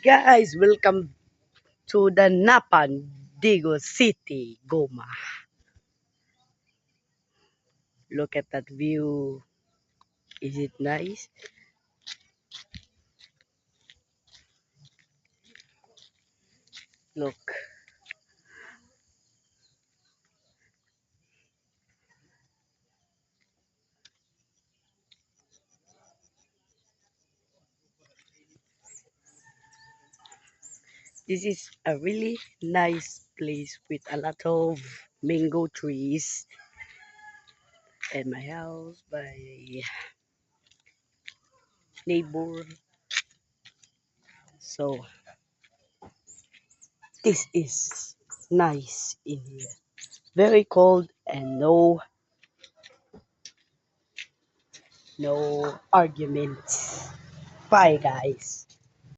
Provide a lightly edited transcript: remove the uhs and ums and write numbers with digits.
Guys, welcome to the Napandigo City, Goma. Look at that view. Is it nice? Look. This is a really nice place with a lot of mango trees and my house by neighbor. So this is nice in here. Very cold and no arguments. Bye guys.